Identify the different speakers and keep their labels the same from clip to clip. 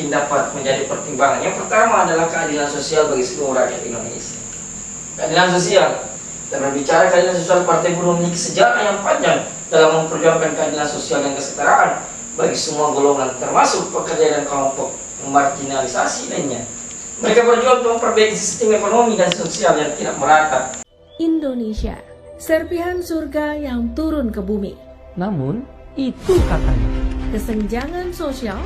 Speaker 1: mungkin dapat menjadi pertimbangan. Yang pertama adalah keadilan sosial bagi seluruh rakyat Indonesia. Keadilan sosial. Dan berbicara keadilan sosial, Partai Buruh memiliki sejarah yang panjang dalam memperjuangkan keadilan sosial dan kesetaraan bagi semua golongan, termasuk pekerja dan kelompok marginalisasi lainnya. Mereka berjuang untuk memperbaiki sistem ekonomi dan sosial yang tidak merata.
Speaker 2: Indonesia, serpihan surga yang turun ke bumi.
Speaker 3: Namun, itu katanya.
Speaker 2: Kesenjangan sosial,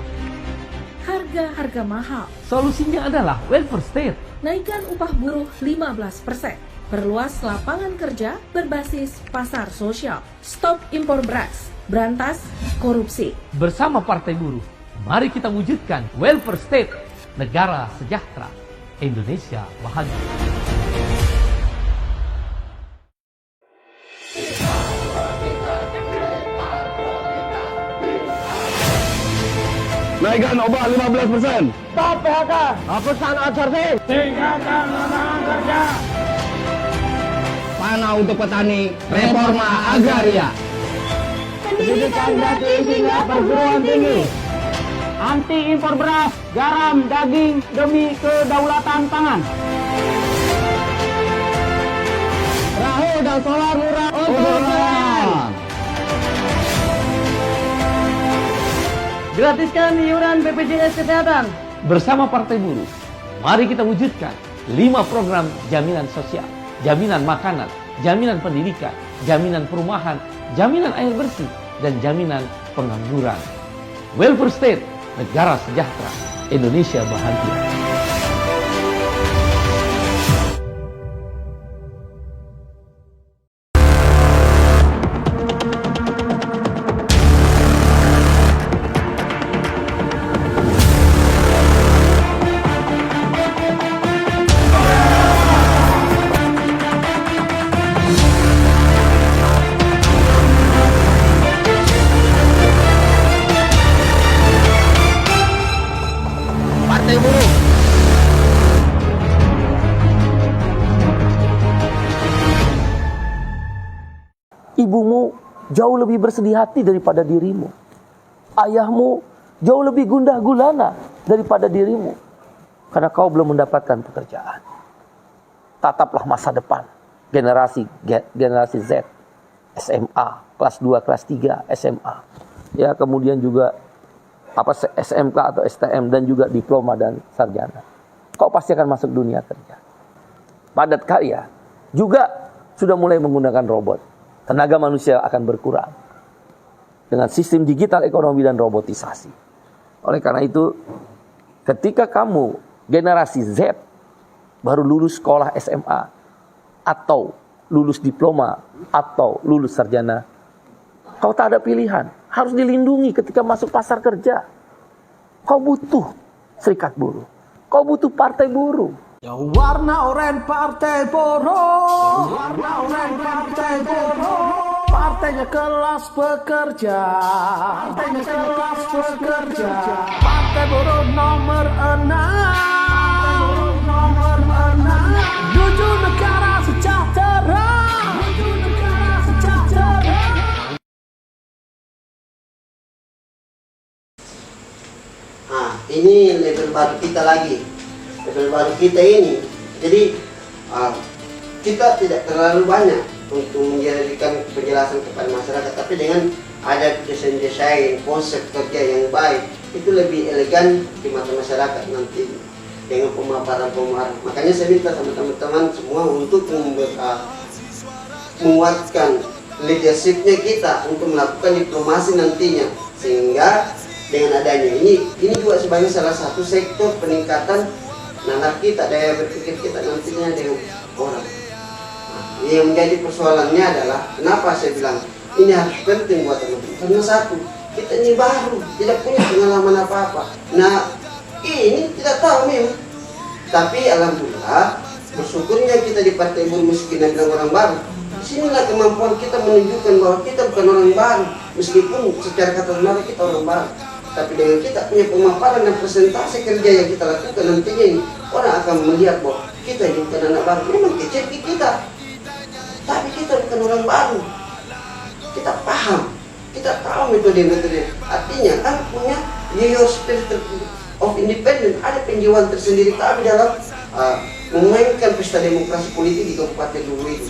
Speaker 2: harga-harga mahal.
Speaker 3: Solusinya adalah welfare state.
Speaker 2: Naikkan upah buruh 15%. Perluas lapangan kerja berbasis pasar sosial. Stop impor beras. Berantas korupsi.
Speaker 3: Bersama Partai Buruh, mari kita wujudkan welfare state. Negara sejahtera, Indonesia bahagia.
Speaker 4: Naikkan upah 15%.
Speaker 5: Stop PHK. Hapuskan outsourcing.
Speaker 4: Tingkatkan lapangan kerja.
Speaker 5: Tanah untuk petani. Reforma agraria. Pendidikan gratis hingga perguruan tinggi. Anti impor beras, garam, daging demi kedaulatan pangan. Perahu dan solar murah untuk nelayan. Gratiskan iuran BPJS Kesehatan.
Speaker 3: Bersama Partai Buruh, mari kita wujudkan 5 program jaminan sosial, jaminan makanan, jaminan pendidikan, jaminan perumahan, jaminan air bersih, dan jaminan pengangguran. Welfare state, negara sejahtera, Indonesia bahagia.
Speaker 6: Ibumu jauh lebih bersedih hati daripada dirimu. Ayahmu jauh lebih gundah gulana daripada dirimu. Karena kau belum mendapatkan pekerjaan. Tataplah masa depan. Generasi Z. SMA. Kelas 2, kelas 3 SMA. Ya, kemudian juga SMK atau STM dan juga diploma dan sarjana. Kau pasti akan masuk dunia kerja. Padat karya juga sudah mulai menggunakan robot. Tenaga manusia akan berkurang dengan sistem digital ekonomi dan robotisasi. Oleh karena itu, ketika kamu generasi Z baru lulus sekolah SMA atau lulus diploma atau lulus sarjana, kau tak ada pilihan, harus dilindungi ketika masuk pasar kerja. Kau butuh serikat buruh, kau butuh partai buruh.
Speaker 7: Yang warna oranye Partai Buruh, warna oranye Partai Buruh, partainya kelas pekerja, partainya kelas pekerja, Partai Buruh nomor 6, nomor 6, menuju negara sejahtera, menuju negara sejahtera.
Speaker 8: Nah, ini level baru kita lagi. Level baru kita ini, jadi kita tidak terlalu banyak untuk menjadikan penjelasan kepada masyarakat, tapi dengan ada desain-desain konsep kerja yang baik, itu lebih elegan di mata masyarakat nanti dengan pemaparan-pemaparan. Makanya saya minta sama teman-teman semua untuk menguatkan leadershipnya kita untuk melakukan diplomasi nantinya, sehingga dengan adanya ini juga sebagai salah satu sektor peningkatan nalar kita, daya berpikir kita nantinya dengan orang. Nah, yang menjadi persoalannya adalah kenapa saya bilang ini harus penting buat teman-teman. Karena satu, kita ini baru, tidak punya pengalaman apa-apa. Nah, ini tidak tahu memang. Tapi alhamdulillah, bersyukurnya kita di Partai Buruh meski bilang orang baru. Disinilah kemampuan kita menunjukkan bahwa kita bukan orang baru, meskipun secara kata sebenarnya kita orang baru. Tapi dengan kita punya pemaparan dan presentasi kerja yang kita lakukan nantinya ini, orang akan melihat bahwa kita ini bukan anak baru. Memang kecil kita, tapi kita bukan orang baru. Kita paham, kita tahu metode-metode. Artinya kan punya your spirit of Independence, ada penjiwaan tersendiri kami dalam memainkan pesta demokrasi politik di Kabupaten Luwu ini.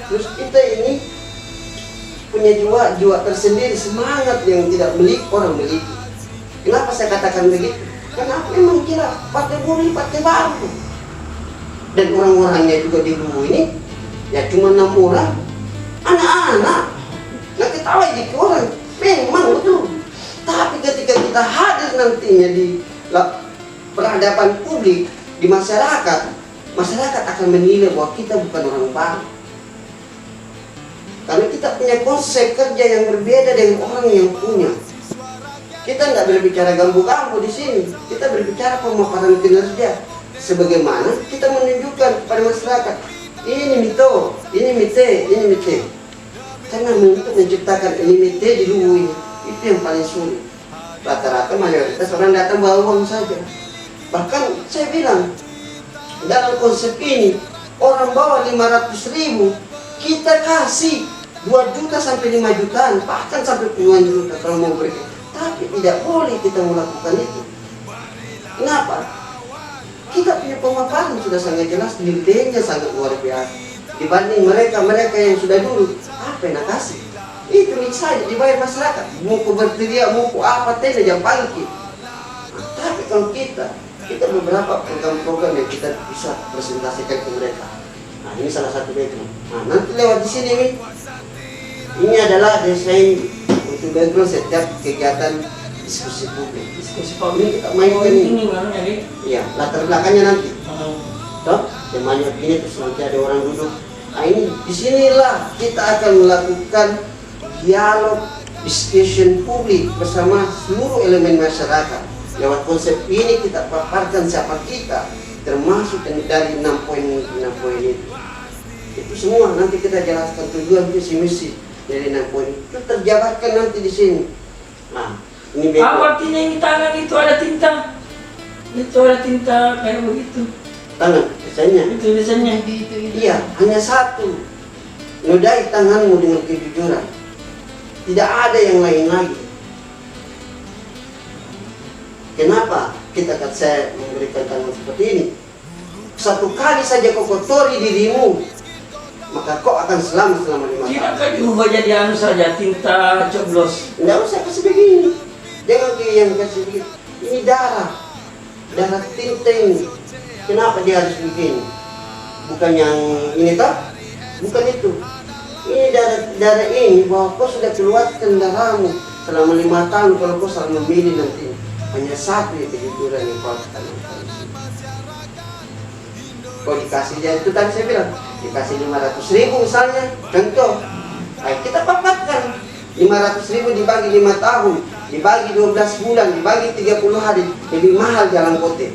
Speaker 8: Terus kita ini punya jiwa tersendiri, semangat yang tidak orang miliki. Kenapa saya katakan begitu? Karena memang kira partai buruh ini partai baru, dan orang-orangnya juga di Luwu ini ya cuma 6 orang, anak-anak. Nggak ketawa jadi orang, memang betul. Tapi ketika kita hadir nantinya di perhadapan publik, di masyarakat akan menilai bahwa kita bukan orang baru. Karena kita punya konsep kerja yang berbeda dengan orang yang punya. Kita nggak berbicara gambu-gambu di sini, kita berbicara pemaparan kinerja. Sebagaimana kita menunjukkan kepada masyarakat, ini mito, ini mite, ini mite. Karena untuk menciptakan ini mite di Luwu ini, itu yang paling sulit. Rata-rata mayoritas orang datang bawa uang saja. Bahkan saya bilang, dalam konsep ini, orang bawa 500.000, kita kasih 2 juta sampai 5 jutaan, bahkan sampai puluhan juta kalau mau beri. Tapi tidak boleh kita melakukan itu. Kenapa? Kita punya pemaparan sudah sangat jelas, nilainya sangat luar biasa dibanding mereka yang sudah dulu. Apa yang nak kasih? Itu saja dibayar masyarakat. Mau berteriak, mau apa, tidak jam pagi. Tapi kalau kita beberapa program-program yang kita bisa presentasikan ke mereka. Nah, ini salah satu background. Nah, nanti lewat di sini nih. Ini adalah desain untuk background setiap kegiatan diskusi publik.
Speaker 1: Diskusi publik
Speaker 8: Kita mainkan
Speaker 1: ini mana nih?
Speaker 8: Iya, latar belakangnya nanti. Toh, temanya begini terus nanti ada orang duduk. Nah, ini disinilah kita akan melakukan dialog discussion publik bersama seluruh elemen masyarakat. Lewat konsep ini kita paparkan siapa kita, termasuk dari 6 poin itu. Itu semua nanti kita jelaskan tujuan visi misi dari 6 poin itu terjabarkan nanti di sini. Nah, ini
Speaker 1: apa artinya ini tangan itu ada tinta? Itu ada tinta kayak begitu.
Speaker 8: Tangan, desainnya.
Speaker 1: Itu desainnya.
Speaker 8: Iya, hanya satu. Nodai tanganmu dengan kejujuran. Tidak ada yang lain lagi. Kenapa saya memberikan tangan seperti ini? Satu kali saja kau kotori dirimu, maka kau akan selamat selama 5 tahun.
Speaker 1: Tidakkah diubah jadi anu saja, tinta coblos?
Speaker 8: Tidak usah kasih begini. Jangan kayak yang kasih begitu. Ini darah tinta ini. Kenapa dia harus begini? Bukan yang ini toh? Bukan itu. Ini darah ini bahwa kau sudah keluarkan darahmu selama 5 tahun. Kalau kau salah memilih nanti, hanya satu yang kejujuran yang kau akan tanamkan. Kau dikasih dia itu tadi saya bilang, dikasih 500.000 misalnya, contoh. Baik, kita paparkan 500.000 dibagi 5 tahun, dibagi 12 bulan, dibagi 30 hari, lebih mahal jalan kota.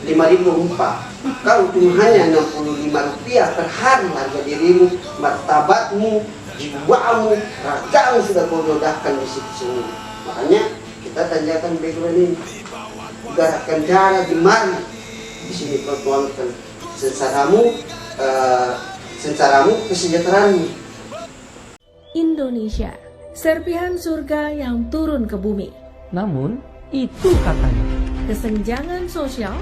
Speaker 8: 5.000 upah. Kalau cuma hanya 65 rupiah per hari harga dirimu, martabatmu, jiwamu, ragamu sudah kau nodahkan di situ semua. Makanya kita tanjakan background ini, gerakan darah di mari. Di sini kau tuangkan sensaramu, kesejahteraanmu.
Speaker 2: Indonesia, serpihan surga yang turun ke bumi.
Speaker 3: Namun, itu katanya.
Speaker 2: Kesenjangan sosial,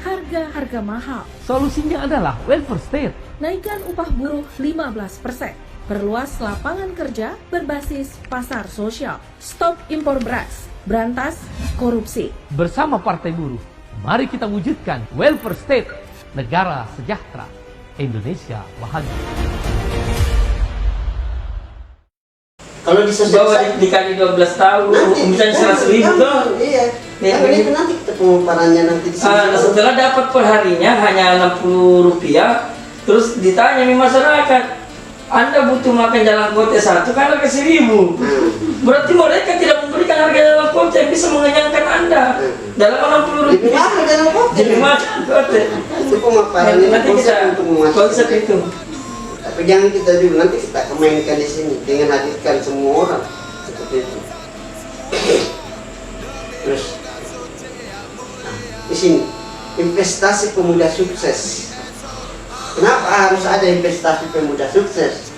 Speaker 2: harga-harga mahal.
Speaker 3: Solusinya adalah welfare state.
Speaker 2: Naikkan upah buruh 15%. Perluas lapangan kerja berbasis pasar sosial. Stop impor beras. Berantas korupsi.
Speaker 3: Bersama Partai Buruh, mari kita wujudkan welfare state, negara sejahtera, Indonesia bahagia.
Speaker 8: Kalau
Speaker 1: Bawa dikali 12 tahun, misalnya 100.000 tuh.
Speaker 8: Iya. Itu nanti kita pemaparannya nanti di sini.
Speaker 1: Setelah dapat perharinya hanya 60 rupiah, terus ditanya nih masyarakat, Anda butuh makan jalan kota 1 kan harga 1.000. Berarti mereka tidak memberikan harga jalan kota yang bisa mengenyangkan Anda. Dalam 60
Speaker 8: Lebih
Speaker 1: rupiah.
Speaker 8: mahal jalan kota.
Speaker 1: Jadi mahal kota.
Speaker 8: Itu pemaparannya
Speaker 1: Nanti kita
Speaker 8: untuk memasukkan.
Speaker 1: konsep itu.
Speaker 8: Tapi jangan kita dulu, nanti kita kemainkan di sini dengan hadirkan semua orang seperti itu. Terus, nah, di sini investasi pemuda sukses. Kenapa harus ada investasi pemuda sukses?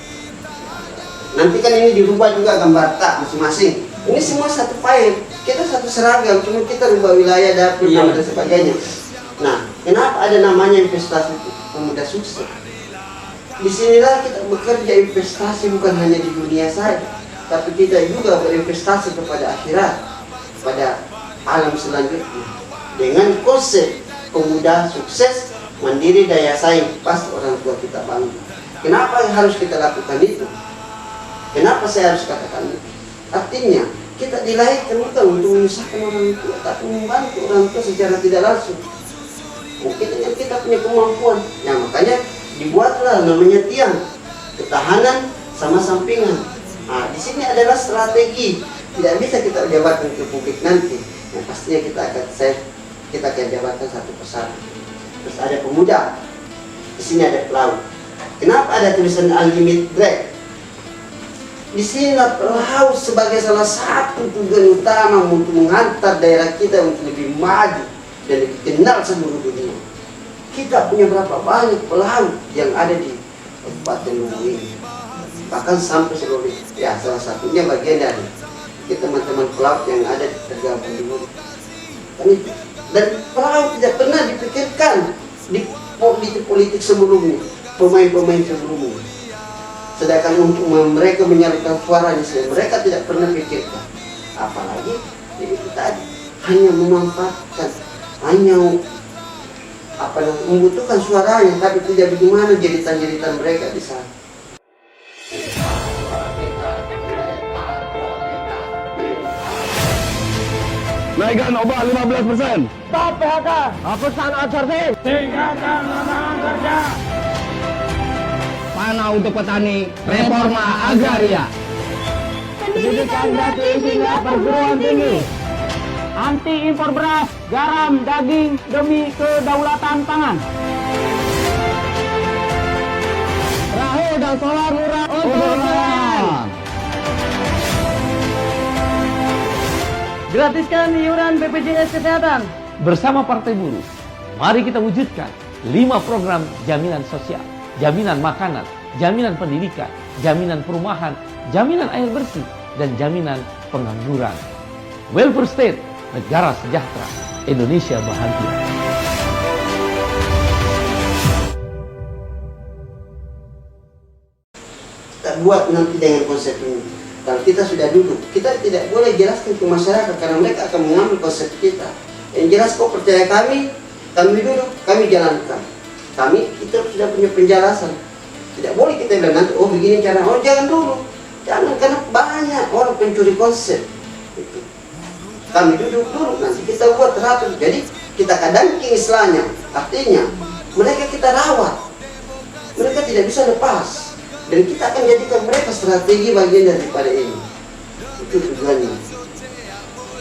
Speaker 8: Nanti kan ini dirubah juga gambar tak masing-masing. Ini semua satu file. kita satu seragam, cuma kita rubah wilayah dapur
Speaker 1: Iya.
Speaker 8: dan sebagainya. Nah, kenapa ada namanya investasi pemuda sukses? Disinilah kita bekerja investasi bukan hanya di dunia saja, tapi kita juga berinvestasi kepada akhirat, pada alam selanjutnya. Dengan konsep pemuda sukses, mandiri, daya saing, pasti orang tua kita bangga. Kenapa harus kita lakukan itu? Kenapa saya harus katakan itu? Artinya, kita dilahirkan bukan untuk menyusahkan orang tua, tapi membantu orang tua secara tidak langsung. Mungkin dengan kita punya kemampuan. Nah, makanya dibuatlah namanya tiang ketahanan sama sampingan. Nah, di sini adalah strategi. Tidak bisa kita jabarkan ke publik nanti. Yang pastinya kita akan jabarkan satu persatu. Terus ada pemuda. Di sini ada pelaut. Kenapa ada tulisan Unlimited Drag? Di sini pelaut sebagai salah satu tujuan utama untuk menghantar daerah kita untuk lebih maju dan lebih kenal seluruh dunia. Kita punya berapa banyak pelaut yang ada di Kabupaten Luwu ini, bahkan sampai seluruh. Ya, salah satunya bagian dari kita teman-teman pelaut yang ada tergabung di Luwu. Dan pelaut tidak pernah dipikirkan di politik sebelumnya, pemain-pemain sebelumnya. Sedangkan untuk mereka menyalurkan suaranya, mereka tidak pernah pikirkan. Apalagi itu tadi hanya memanfaatkan, hanya membutuhkan suaranya, tapi tidak bagaimana jeritan-jeritan mereka di sana.
Speaker 4: Naikkan upah 15%.
Speaker 5: Stop PHK. Hapuskan outsourcing.
Speaker 4: Tingkatkan lapangan kerja.
Speaker 5: Panah untuk petani. Reforma agraria. Pendidikan gratis hingga perguruan tinggi. Anti impor beras, garam, daging demi kedaulatan pangan. Perahu dan solar murah untuk nelayan.
Speaker 3: Gratiskan iuran BPJS Kesehatan. Bersama Partai Buruh, mari kita wujudkan 5 program jaminan sosial, jaminan makanan, jaminan pendidikan, jaminan perumahan, jaminan air bersih, dan jaminan pengangguran. Welfare State, negara sejahtera, Indonesia bahagia.
Speaker 8: Kita buat nanti dengan konsep ini. Kalau kita sudah duduk, kita tidak boleh jelaskan ke masyarakat karena mereka akan mengambil konsep kita. Yang jelas kok percaya kami duduk, kami jalankan. Kita sudah punya penjelasan. Tidak boleh kita bilang nanti, oh begini cara, oh jangan dulu. Jangan, karena banyak orang pencuri konsep. Gitu. Kami duduk dulu, nanti kita buat teratur. Jadi kita kadangking istilahnya, artinya mereka kita rawat. Mereka tidak bisa lepas. Dan kita akan jadikan mereka strategi bagian daripada ini. Itu tujuannya.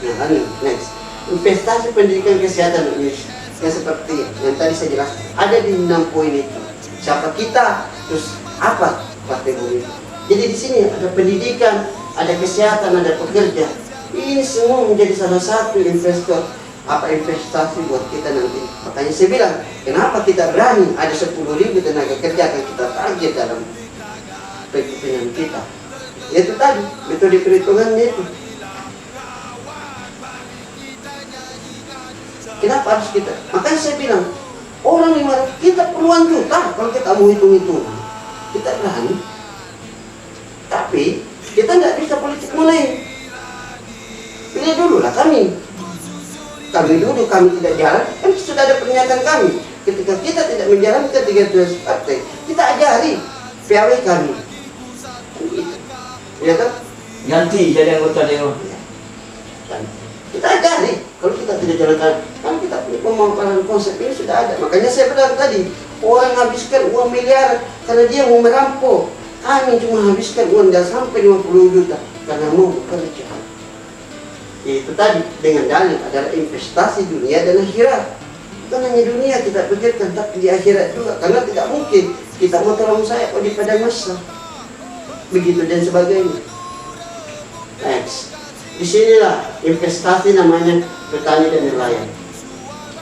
Speaker 8: Nah, next. Investasi pendidikan kesehatan Indonesia. Yang seperti yang tadi saya jelaskan. Ada di 6 poin itu. Siapa kita, terus apa Partai Buruh itu. Jadi di sini ada pendidikan, ada kesehatan, ada pekerja. Ini semua menjadi salah satu investasi buat kita nanti. Makanya saya bilang, kenapa kita berani ada 10.000 tenaga kerja yang kita target dalam perhitungan kita. Itu tadi metode perhitungannya itu. Kenapa harus kita? Makanya saya bilang orang 500 kita puluhan juta kalau kita mau hitung kita berani. Tapi kita tidak bisa politik mulai. Pilih dulu lah kami dulu kami tidak jalan, kan sudah ada pernyataan kami. Ketika kita tidak menjalankan 3 partai, kita ajari PAW kami. Ya kan?
Speaker 1: Ganti jadi anggota dewan.
Speaker 8: Kita ajari. Kalau kita tidak jalankan, kan kita punya pemaparan konsep ini sudah ada. Makanya saya bilang tadi, orang habiskan uang miliar karena dia mau merampok. Kami cuma habiskan uang tidak sampai 50 juta karena mau bekerja. Itu tadi dengan dalil adalah investasi dunia dan akhirat. Bukan hanya dunia kita pikirkan, tapi di akhirat juga. Karena tidak mungkin kita mau tolong saya kalau di padang mahsyar. Begitu dan sebagainya. Next. Disinilah investasi namanya petani dan nelayan.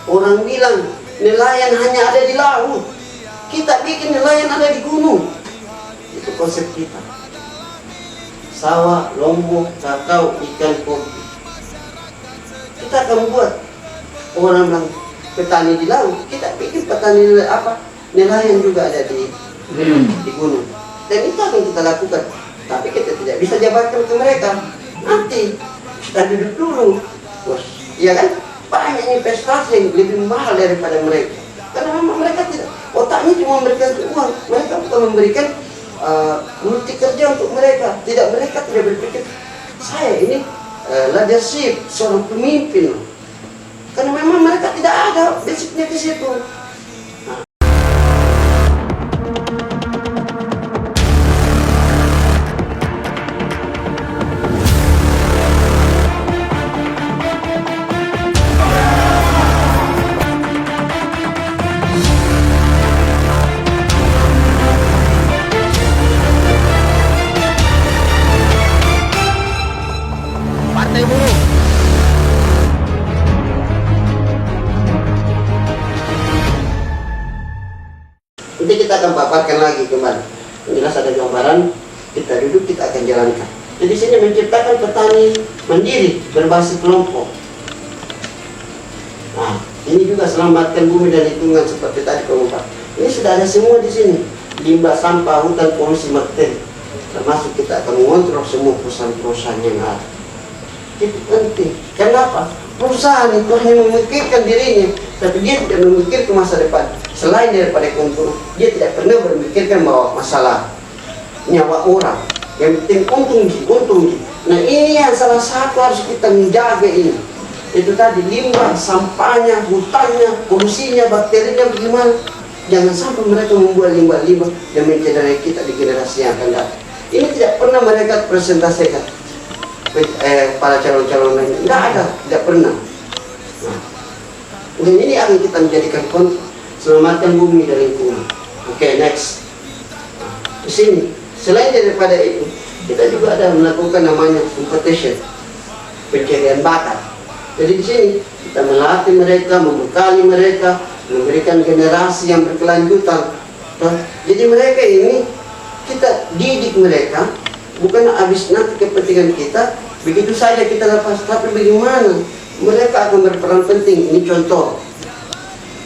Speaker 8: Orang bilang nelayan hanya ada di laut. Kita bikin nelayan ada di gunung. Itu konsep kita. Sawah, lombok, kakao, ikan, kopi. kita akan buat orang bilang petani di laut, kita bikin petani nelayan juga ada di gunung. Dan itu akan kita lakukan. Tapi kita tidak bisa jabarkan ke mereka. Nanti kita duduk dulu, bos. Iya kan? Banyak investasi yang lebih mahal daripada mereka. Karena memang mereka tidak, otaknya cuma memberikan uang. Mereka bukan memberikan multi kerja untuk mereka. Mereka tidak berpikir, saya ini leadership, seorang pemimpin. Karena memang mereka tidak ada basicnya di situ.
Speaker 5: Partai Buruh.
Speaker 8: Nanti kita akan paparkan lagi kembali. Yang jelas ada gambaran, kita duduk, kita akan jalankan. Jadi sini menciptakan petani mandiri berbasis kelompok. Nah, ini juga selamatkan bumi dan lingkungan seperti tadi kelompok. Ini sudah ada semua di sini. Limbah, sampah, hutan, polusi bakteri. Termasuk kita akan mengontrol semua perusahaan-perusahaan yang ada. Itu penting. Kenapa? Perusahaan itu hanya memikirkan dirinya, tapi dia tidak memikirkan masa depan. Selain daripada keuntungan, dia tidak pernah memikirkan bahwa masalah nyawa orang. Yang penting untung. Nah ini yang salah satu harus kita menjaga ini. Itu tadi limbah, sampahnya, hutannya, polusinya, bakterinya bagaimana. Jangan sampai mereka membuat limbah-limbah yang mencederai kita di generasi yang akan datang. Ini tidak pernah mereka presentasikan. Para calon-calon lainnya tidak ada, tidak pernah. Nah, dan ini akan kita menjadikan kontrol selamatkan bumi dan lingkungan. Oke, next. Nah, di sini selain daripada itu, kita juga ada melakukan namanya competition, pencarian bakat. Jadi di sini kita melatih mereka, membekali mereka, memberikan generasi yang berkelanjutan. Jadi mereka ini kita didik mereka. Bukan habis nanti kepentingan kita, begitu saja kita lepas. Tapi bagaimana mereka akan berperan penting. Ini contoh,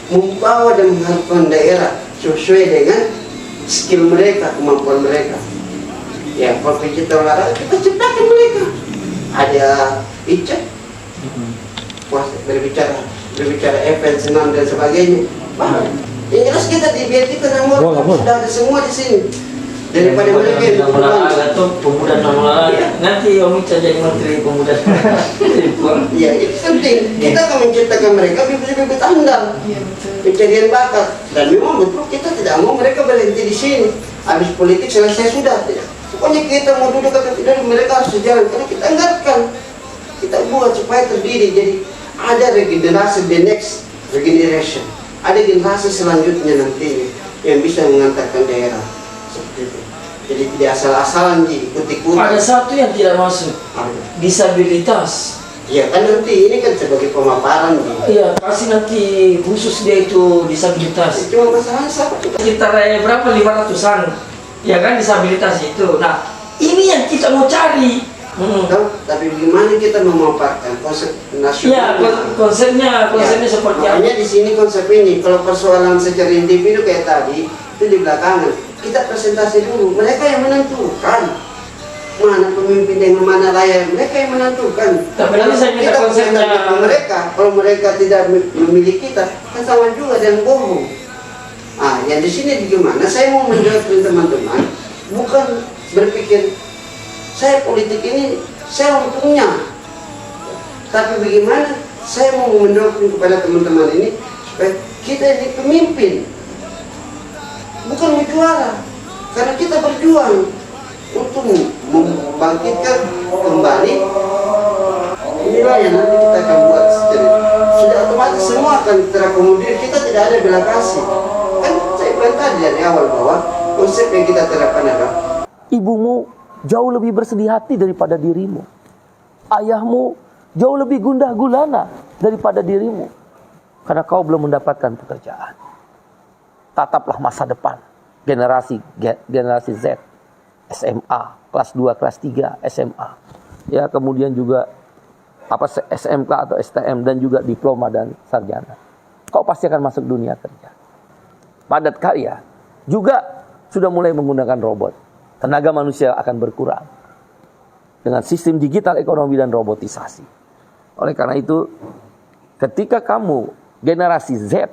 Speaker 8: membawa dan mengharapkan daerah sesuai dengan skill mereka, kemampuan mereka. Ya, kalau pencipta olahraga kita ciptakan mereka. Ada Ica, berbicara event, senam dan sebagainya. Yang jelas kita biar kita sudah ada semua di sini. Daripada mereka yang
Speaker 1: olahraga tuh pemuda non olahraga. Nanti Om Ica jadi menteri pemuda.
Speaker 8: Iya, itu penting. Kita akan menciptakan mereka bibit-bibit andal, pencarian bakat. Dan memang betul kita tidak mau mereka berhenti di sini. Habis politik selesai sudah. Pokoknya kita mau duduk atau tidak, mereka harus sejalan. Karena kita anggarkan, kita buat supaya terdiri. Jadi ada regenerasi, the next regeneration. Ada generasi selanjutnya nantinya yang bisa mengantarkan daerah. Seperti itu. Jadi tidak asal-asalan ikut-ikutan.
Speaker 1: Ada satu yang tidak masuk, disabilitas.
Speaker 8: Ya kan nanti ini kan sebagai pemaparan.
Speaker 1: Iya, kasih nanti khusus dia itu disabilitas.
Speaker 8: Cuma masalahnya siapa?
Speaker 1: Sekitar berapa 500-an, ya kan disabilitas itu. Nah, ini yang kita mau cari.
Speaker 8: Tapi bagaimana kita memaparkan konsep nasional?
Speaker 1: Ya, konsepnya seperti apa?
Speaker 8: Makanya di sini konsep ini. Kalau persoalan secara individu kayak tadi itu di belakangan. Kita presentasi dulu, mereka yang menentukan mana pemimpin dan mana rakyat, mereka yang menentukan.
Speaker 1: Tapi nanti saya minta konsepnya
Speaker 8: mereka, kalau mereka tidak memilih kita, kan sama juga dan bohong. Yang di sini bagaimana? Saya mau menjawab teman-teman, bukan berpikir saya politik ini saya untungnya, tapi bagaimana saya mau mendorong kepada teman-teman ini supaya kita ini pemimpin. Bukan juara, karena kita berjuang untuk membangkitkan kembali. Inilah yang nanti kita akan buat. Sudah otomatis semua akan terakomodir. Kita tidak ada belas kasih. Kan saya bilang tadi dari awal bahwa konsep yang kita terapkan adalah
Speaker 6: Ibumu jauh lebih bersedih hati daripada dirimu. Ayahmu jauh lebih gundah gulana daripada dirimu. Karena kau belum mendapatkan pekerjaan. Tataplah masa depan generasi Z, SMA, kelas 2, kelas 3, SMA. Ya, kemudian juga apa SMK atau STM dan juga diploma dan sarjana, kau pasti akan masuk dunia kerja. Padat karya juga sudah mulai menggunakan robot. Tenaga manusia akan berkurang dengan sistem digital ekonomi dan robotisasi. Oleh karena itu, ketika kamu generasi Z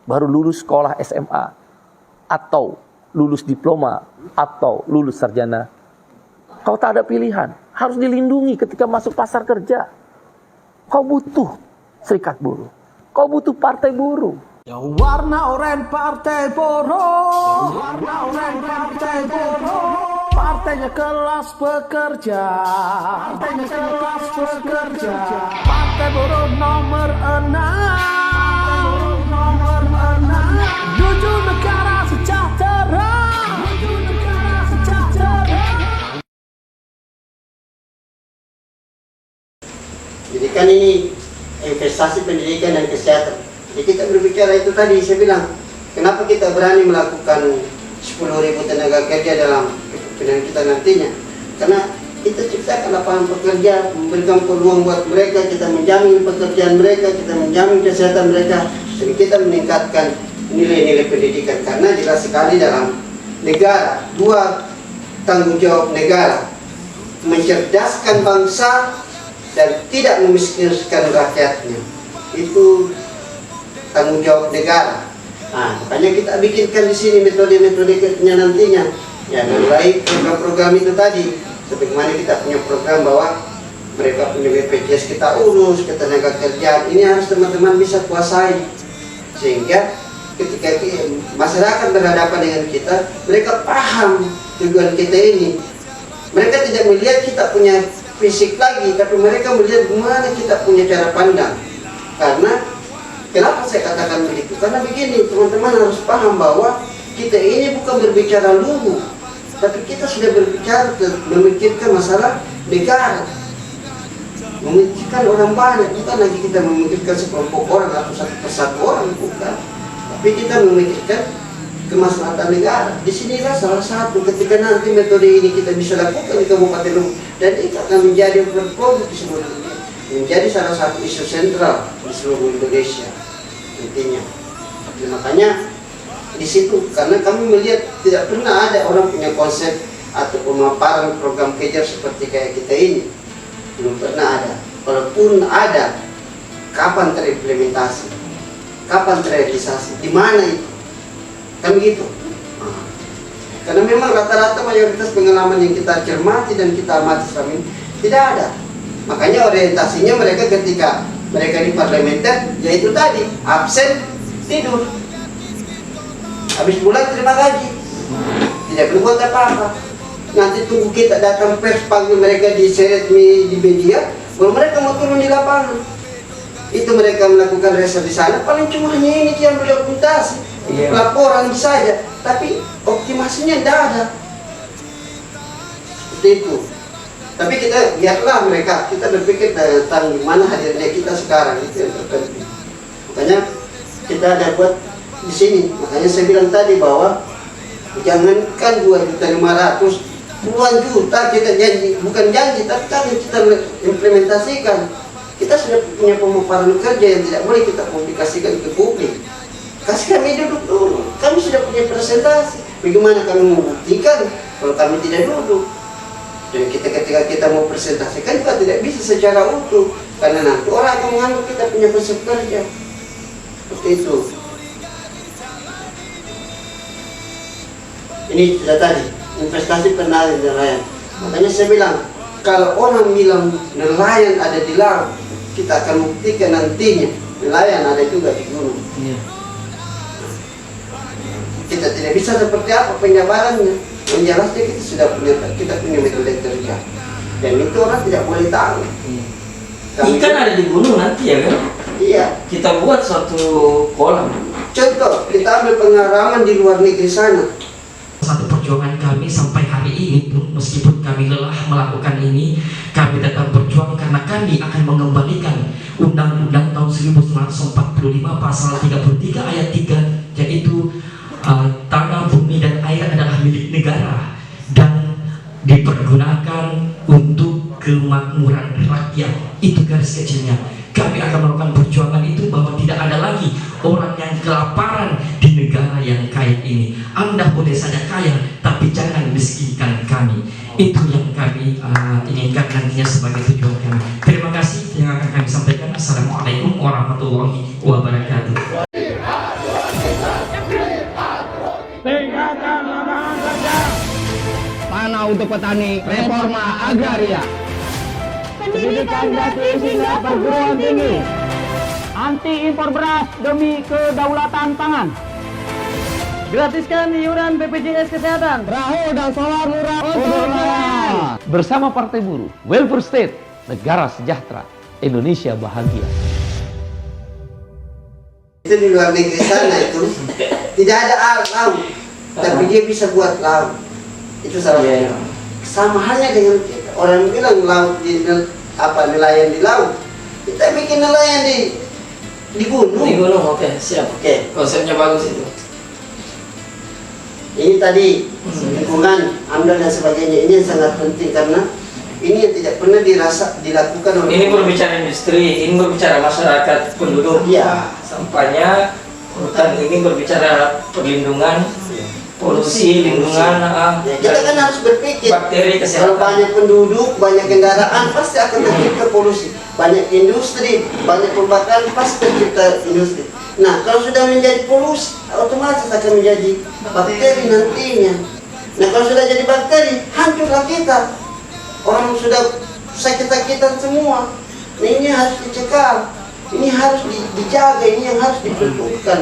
Speaker 6: baru lulus sekolah SMA atau lulus diploma atau lulus sarjana, kau tak ada pilihan, harus dilindungi ketika masuk pasar kerja. Kau butuh serikat buruh, kau butuh partai buruh.
Speaker 7: Ya warna oranye partai buruh, warna oranye partai buruh, partainya kelas pekerja, partainya kelas pekerja, partai buruh nomor 6, nomor 6, menuju negara sejahtera, menuju negara sejahtera.
Speaker 8: Jadi kan ini investasi pendidikan dan kesehatan. Jadi kita berbicara itu tadi, saya bilang, kenapa kita berani melakukan 10.000 tenaga kerja dalam kepemimpinan kita nantinya? Karena kita ciptakan lapangan pekerja, memberikan peluang buat mereka, kita menjamin pekerjaan mereka, kita menjamin kesehatan mereka, dan kita meningkatkan nilai-nilai pendidikan. Karena jelas sekali dalam negara, dua tanggung jawab negara, mencerdaskan bangsa dan tidak memiskinkan rakyatnya. Itu tanggung jawab negara. Nah, makanya kita bikinkan di sini metode-metodenya nantinya. Ya, mulai program-program itu tadi. Sebagaimana kita punya program bahwa mereka punya BPJS kita urus, ketenaga kerjaan. Ini harus teman-teman bisa kuasai. Sehingga ketika masyarakat berhadapan dengan kita, mereka paham tujuan kita ini. Mereka tidak melihat kita punya fisik lagi, tapi mereka melihat bagaimana kita punya cara pandang. Karena kenapa saya katakan begitu? Karena begini, teman-teman harus paham bahwa kita ini bukan berbicara lugu, tapi kita sudah berbicara memikirkan masalah negara, memikirkan orang banyak, bukan lagi kita memikirkan sekelompok orang atau satu persatu orang, bukan. Tapi kita memikirkan kemaslahatan negara. Disinilah salah satu ketika nanti metode ini kita bisa lakukan di Kabupaten Luwu, dan itu akan menjadi produk di seluruh dunia, menjadi salah satu isu sentral di seluruh Indonesia intinya. Jadi makanya di situ, karena kami melihat tidak pernah ada orang punya konsep atau pemaparan program kerja seperti kayak kita ini, belum pernah ada. Walaupun ada, kapan terimplementasi, kapan terrealisasi, di mana itu, kan begitu. Karena memang rata-rata mayoritas pengalaman yang kita cermati dan kita amati selama ini tidak ada. Makanya orientasinya mereka ketika mereka di parlementer, yaitu tadi, absen, tidur. Habis bulan terima gaji, tidak perlu buat apa-apa. Nanti tunggu kita datang pers, panggil mereka diseret di media, baru mereka mau turun di lapangan. Itu mereka melakukan riset di sana, paling cuma hanya ini yang berdokumentasi, laporan saja, tapi optimasinya tidak ada. Seperti itu. Tapi kita lihatlah mereka, kita berpikir tentang gimana hadirnya kita sekarang, itu yang terpenting. Makanya kita ada buat di sini. Makanya saya bilang tadi bahwa jangankan 2.500.000, puluhan juta kita janji, bukan janji, tapi kan kita implementasikan. Kita sudah punya pemaparan kerja yang tidak boleh kita publikasikan ke publik. Kasih kami duduk dulu, kami sudah punya presentasi. Bagaimana kami membuktikan kalau kami tidak duduk? Dan ketika kita mau presentasikan juga tidak bisa secara utuh, karena nanti orang akan menganggap kita punya konsep kerja. Seperti itu. Ini sudah tadi, investasi nelayan. Makanya saya bilang, kalau orang bilang nelayan ada di laut, kita akan buktikan nantinya nelayan ada juga di gunung. Kita tidak bisa seperti apa penjabarannya. Yang jelasnya kita punya metode kerja, dan itu orang tidak boleh tahu.
Speaker 1: Ikan ada di gunung nanti ya kan?
Speaker 8: Iya.
Speaker 1: Kita buat suatu kolam.
Speaker 8: Contoh, kita ambil pengalaman di luar negeri sana.
Speaker 9: Satu perjuangan kami sampai hari ini pun, meskipun kami lelah melakukan ini, kami tetap berjuang karena kami akan mengembalikan Undang-Undang tahun 1945 pasal 33 ayat 3, yaitu tanah, bumi, dan air adalah milik negara dan dipergunakan untuk kemakmuran rakyat. Itu garis kecilnya kami akan melakukan perjuangan itu bahwa tidak ada lagi orang yang kelaparan di negara yang kaya ini. Anda boleh saja kaya, tapi jangan miskinkan kami. Itu yang kami inginkan nantinya sebagai tujuan kami. Terima kasih yang akan kami sampaikan. Assalamualaikum warahmatullahi wabarakatuh.
Speaker 5: Tingkatkan lapangan kerja. Tanah untuk petani, reforma agraria. Pendidikan gratis hingga perguruan tinggi. Anti impor beras demi kedaulatan pangan. Gratiskan iuran BPJS Kesehatan. Perahu dan solar murah untuk nelayan.
Speaker 3: Bersama Partai Buruh, Welfare State, negara sejahtera, Indonesia bahagia.
Speaker 8: Itu di luar negeri sana itu tidak ada laut, tapi dia bisa buat laut. Itu salah satu. Sama halnya dengan kita. Orang bilang laut di nelayan di laut, kita bikin nelayan di gunung.
Speaker 1: Di gunung, oke, siap.
Speaker 8: Oke.
Speaker 1: Konsepnya bagus itu.
Speaker 8: Ini tadi lingkungan, AMDAL dan sebagainya, ini yang sangat penting karena ini yang tidak pernah dilakukan oleh.
Speaker 1: Ini berbicara industri, ini berbicara masyarakat penduduk.
Speaker 8: Iya.
Speaker 1: Sampahnya, hutan ini berbicara perlindungan, polusi, lindungan,
Speaker 8: Ya, kita kan harus berpikir
Speaker 1: bakteri,
Speaker 8: kalau
Speaker 1: kesehatan.
Speaker 8: banyak penduduk, banyak kendaraan pasti akan tercipta polusi. Banyak industri, banyak pembakaran pasti tercipta industri. Nah, kalau sudah menjadi polusi, otomatis akan menjadi bakteri nantinya. Nah, kalau sudah jadi bakteri, hancurlah kita. Orang sudah sakit-sakitan semua. Nah, ini harus dicegah, ini harus dijaga, ini yang harus diperlukan.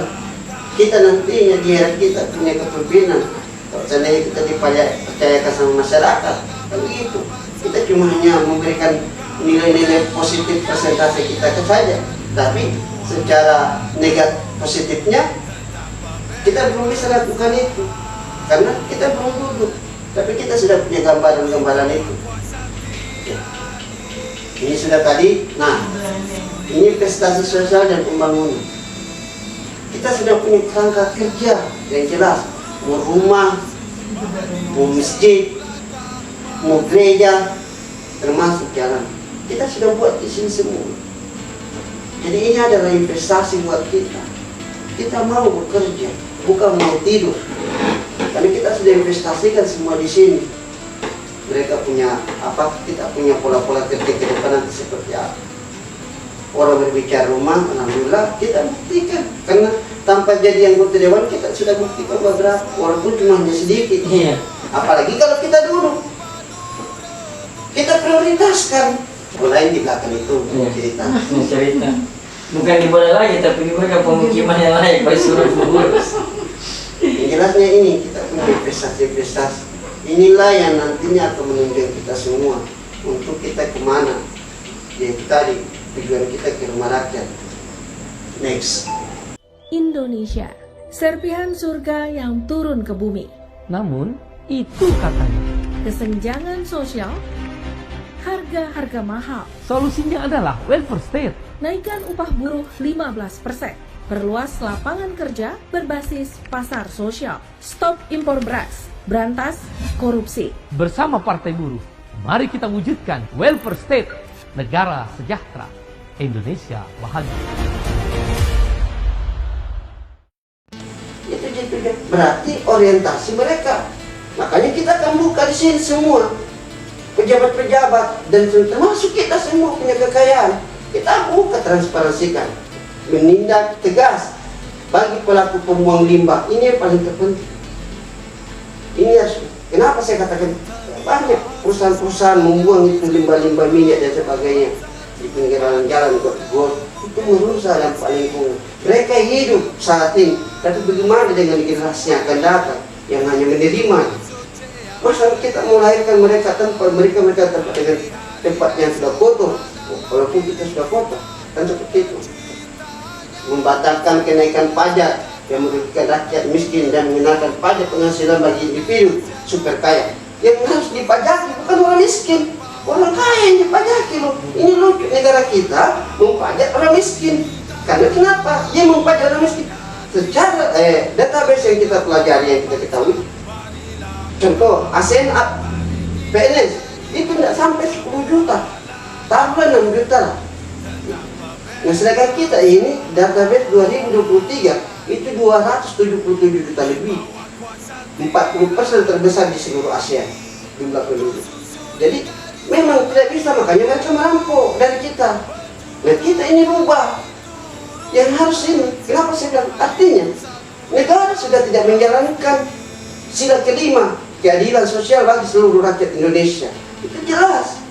Speaker 8: Kita nantinya di era kita punya kepemimpinan. Kalau seandainya kita dipercayakan sama masyarakat, kan begitu. Kita cuma hanya memberikan nilai-nilai positif persentase kita saja, tapi secara negatif positifnya kita belum bisa lakukan itu karena kita belum duduk, tapi kita sudah punya gambaran-gambaran itu. Ini sudah tadi. Nah, ini investasi sosial dan pembangunan. Kita sudah punya kerangka kerja yang jelas, mau rumah, mau masjid, mau gereja, termasuk jalan. Kita sudah buat di sini semua. Jadi ini adalah investasi buat kita. Kita mau bekerja, bukan mau tidur. Karena kita sudah investasikan semua di sini. Mereka punya apa? Kita punya pola-pola kerja ke depan nanti seperti apa? Orang berbicara rumah, alhamdulillah kita buktikan. Karena tanpa jadi anggota dewan kita sudah buktikan beberapa, walaupun cuma hanya sedikit.
Speaker 1: Iya.
Speaker 8: Apalagi kalau kita duduk, kita prioritaskan. Mulai di belakang itu cerita.
Speaker 1: Cerita. Bukan di bola lagi, tapi di mereka pemukiman yang lain, baik suruh pengurus.
Speaker 8: Yang jelasnya ini kita punya investasi-investasi. Inilah yang nantinya akan menunjukkan kita semua untuk kita kemana. Yaitu tadi tujuan kita ke rumah rakyat. Next.
Speaker 2: Indonesia, serpihan surga yang turun ke bumi.
Speaker 3: Namun, itu katanya.
Speaker 2: Kesenjangan sosial, harga-harga mahal.
Speaker 3: Solusinya adalah welfare state.
Speaker 2: Naikkan upah buruh 15%. Perluas lapangan kerja berbasis pasar sosial. Stop impor beras. Berantas korupsi.
Speaker 3: Bersama Partai Buruh, mari kita wujudkan welfare state, negara sejahtera, Indonesia bahagia.
Speaker 8: Itu berarti orientasi mereka. Makanya kita akan buka di sini semua pejabat-pejabat dan termasuk kita semua punya kekayaan. Kita buka, transparansikan, menindak tegas bagi pelaku pembuang limbah. Ini yang paling terpenting. Ini harus. Kenapa saya katakan banyak perusahaan-perusahaan membuang itu limbah-limbah minyak dan sebagainya di pinggiran jalan got itu merusak dampak lingkungan. Mereka hidup saat ini, tapi bagaimana dengan generasi yang akan datang yang hanya menerima? Masa kita melahirkan mereka tanpa mereka tempat dengan tempat yang sudah kotor, walaupun kita sudah kotor, kan seperti itu. Membatalkan kenaikan pajak yang merugikan rakyat miskin dan mengenakan pajak penghasilan bagi individu super kaya. Yang harus dipajaki bukan orang miskin, orang kaya yang dipajaki loh. Ini lucu, negara kita mempajak orang miskin. Karena kenapa? Dia mempajak orang miskin. Secara database yang kita pelajari, yang kita ketahui, contoh ASN PNS itu tidak sampai 10 juta, taruhlah 6 juta lah. Nah sedangkan kita ini database 2023 itu 277 juta lebih, 40% terbesar di seluruh Asia jumlah penduduk. Jadi memang tidak bisa, makanya mereka merampok dari kita. Nah kita ini rubah yang harus ini. Kenapa saya bilang? Artinya negara sudah tidak menjalankan sila kelima, keadilan sosial bagi seluruh rakyat Indonesia. Itu jelas.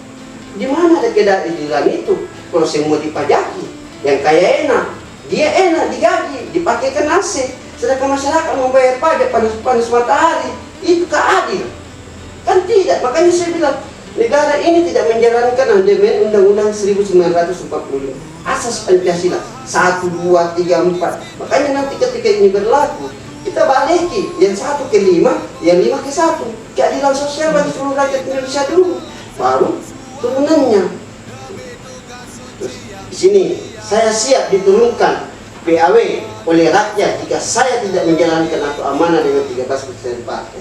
Speaker 8: Di mana ada keadilan itu? Kalau semua dipajaki, yang kaya enak, dia enak digaji, dipakaikan AC, sedangkan masyarakat membayar pajak panas-panas matahari, itu keadil? Kan tidak. Makanya saya bilang negara ini tidak menjalankan amandemen Undang-Undang 1945, asas Pancasila 1, 2, 3, 4. Makanya nanti ketika ini berlaku, kita baliki yang 1 ke 5, yang 5 ke 1, keadilan sosial bagi seluruh rakyat Indonesia dulu, baru turunannya. Terus di sini saya siap diturunkan PAW oleh rakyat jika saya tidak menjalankan atau amanah dengan 13% partai.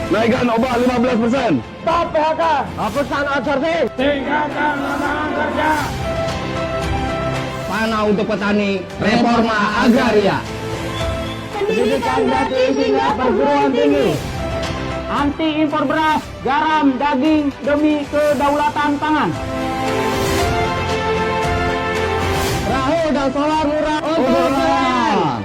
Speaker 4: Naikkan upah 15%.
Speaker 5: Stop PHK. Hapuskan outsourcing.
Speaker 4: Tingkatkan lapangan kerja.
Speaker 5: Panah untuk petani. Reforma agraria. Pendidikan gratis hingga perguruan tinggi. Anti impor beras, garam, daging demi kedaulatan pangan. Perahu dan solar murah untuk nelayan.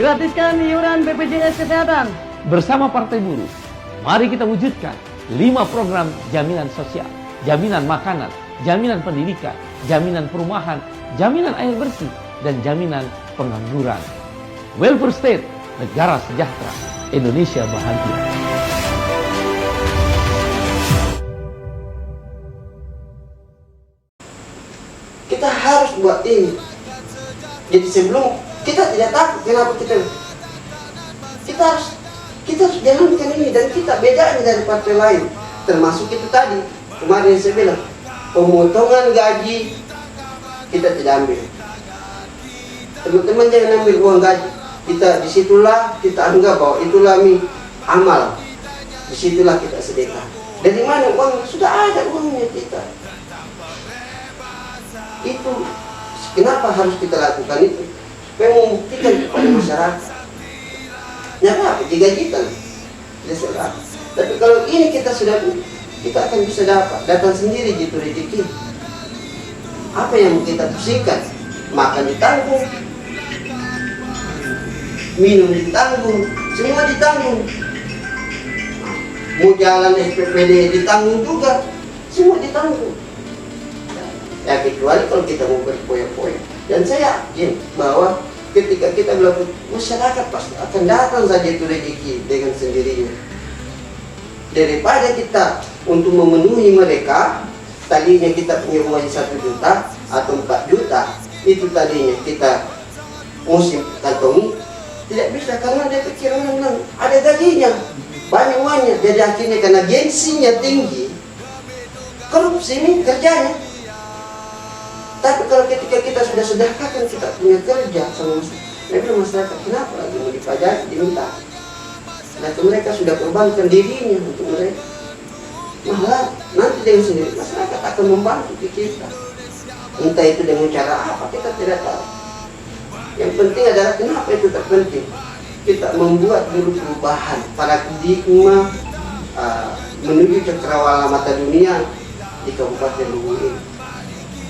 Speaker 5: Gratiskan iuran BPJS Kesehatan.
Speaker 3: Bersama Partai Buruh, mari kita wujudkan 5 program jaminan sosial, jaminan makanan, jaminan pendidikan, jaminan perumahan, jaminan air bersih, dan jaminan pengangguran. Welfare State, negara sejahtera, Indonesia bahagia.
Speaker 8: Kita harus buat ini. Jadi sebelum kita tidak takut, kenapa kita harus jalankan ini, dan kita bedanya dari partai lain. Termasuk itu tadi kemarin saya bilang pemotongan gaji kita tidak ambil. Teman-teman jangan ambil uang gaji kita, disitulah kita anggap bahwa itulah amal, disitulah kita sedekah. Dari mana uang? Sudah ada uangnya kita. Itu kenapa harus kita lakukan itu? Supaya membuktikan kepada masyarakat. Ya apa? Digajikan. Tapi kalau ini kita akan bisa datang sendiri gitu rezeki. Apa yang kita pusingkan? Makan ditanggung, minum ditanggung, semua ditanggung. Mau jalan SPPD ditanggung juga, semua ditanggung. Ya kecuali kalau kita mau berpoya-poya. Dan saya yakin bahwa ketika kita melakukan, masyarakat pasti akan datang saja itu rezeki dengan sendirinya. Daripada kita untuk memenuhi mereka, tadinya kita punya uang 1 juta atau 4 juta, itu tadinya kita musim kantongi, tidak bisa karena dia pikir ada gajinya, banyak uangnya, jadi akhirnya karena gengsinya tinggi, korupsi ini kerjanya. Tapi kalau ketika kita sudah sedekahkan, kita punya kerja sama masyarakat, kenapa lagi mau dipajak, diminta? Nah mereka sudah korbankan dirinya untuk mereka. Malah nanti dengan sendiri masyarakat akan membantu kita. Entah itu dengan cara apa, kita tidak tahu. Yang penting adalah kenapa itu terpenting. Kita membuat dulu perubahan paradigma menuju cakrawala mata dunia di Kabupaten Luwu ini.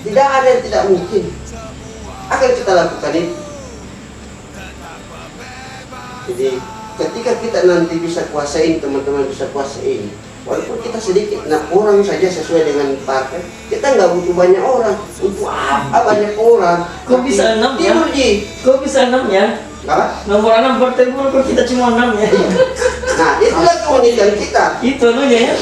Speaker 8: Tidak ada yang tidak mungkin. Akan kita lakukan itu. Jadi ketika kita nanti bisa kuasain, teman-teman bisa kuasain, walaupun kita sedikit, orang saja sesuai dengan partai, kita nggak butuh banyak orang. Untuk apa banyak orang?
Speaker 1: Kok bisa 6 ya? Kok bisa 6 ya?
Speaker 8: Apa?
Speaker 1: Nomor 6 Partai Buruh, kok kita cuma 6 ya?
Speaker 8: Nah itulah keunikan kita.
Speaker 1: Itu anunya ya.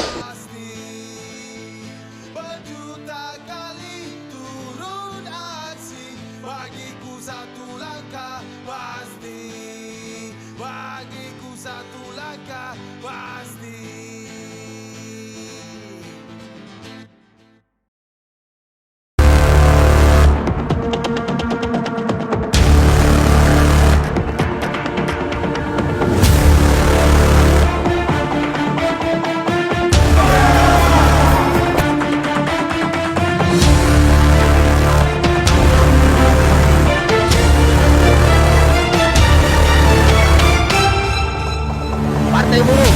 Speaker 5: Partai Buruh.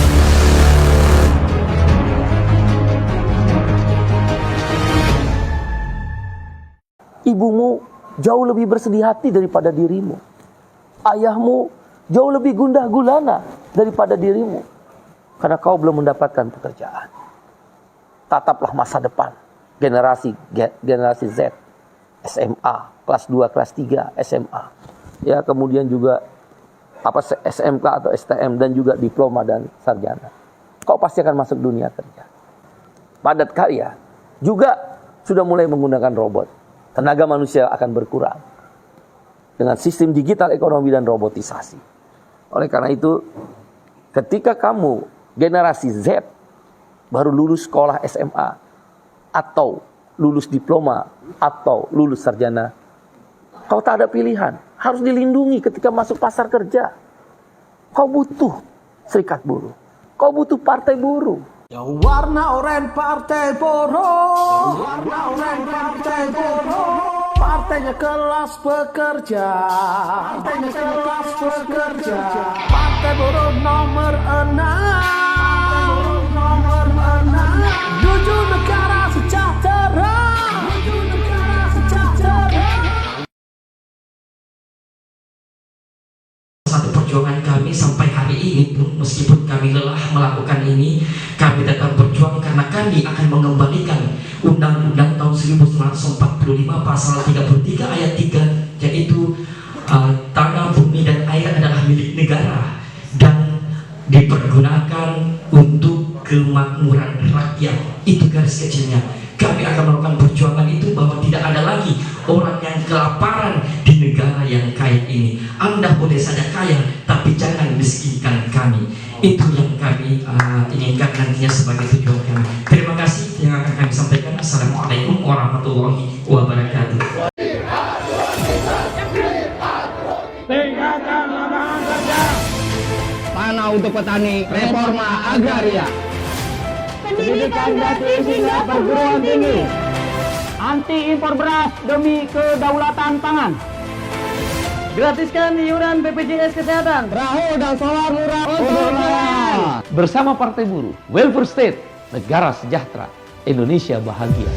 Speaker 6: Ibumu jauh lebih bersedih hati daripada dirimu. Ayahmu jauh lebih gundah gulana daripada dirimu. Karena kau belum mendapatkan pekerjaan. Tataplah masa depan generasi Z, SMA, kelas 2, kelas 3, SMA. Ya, kemudian juga SMK atau STM dan juga diploma dan sarjana. Kau pasti akan masuk dunia kerja. Padat karya juga sudah mulai menggunakan robot. Tenaga manusia akan berkurang dengan sistem digital ekonomi dan robotisasi. Oleh karena itu, ketika kamu generasi Z baru lulus sekolah SMA atau lulus diploma atau lulus sarjana, kau tak ada pilihan, harus dilindungi ketika masuk pasar kerja. Kau butuh serikat buruh, kau butuh partai buruh.
Speaker 7: Warna oranye partai buruh, warna oranye partai buruh, partainya kelas pekerja, partainya kelas pekerja, partai buruh nomor 6, nomor 6, tujuh negara sejahtera, tujuh negara sejahtera.
Speaker 9: Satu perjuangan kami sampai hari ini pun, meskipun kami lelah melakukan ini, kami tetap berjuang karena kami akan mengembalikan Undang-Undang tahun 1945 pasal 33 ayat 3, yaitu tanah, bumi, dan air adalah milik negara dan dipergunakan untuk kemakmuran rakyat. Itu garis kecilnya. Kami akan melakukan perjuangan itu bahwa tidak ada lagi orang yang kelaparan di negara yang kaya ini. Anda boleh saja kaya, tapi jangan miskinkan kami. Itu yang kami inginkan nantinya sebagai tujuan kami. Terima kasih yang akan kami sampaikan. Assalamualaikum warahmatullahi wabarakatuh.
Speaker 4: Tingkatkan lapangan kerja.
Speaker 5: Tanah untuk petani, reforma agraria. Pendidikan gratis hingga perguruan tinggi. Anti impor beras demi kedaulatan pangan.
Speaker 3: Gratiskan iuran BPJS Kesehatan.
Speaker 5: Perahu dan solar murah untuk nelayan.
Speaker 3: Bersama Partai Buruh, welfare state, negara sejahtera, Indonesia bahagia.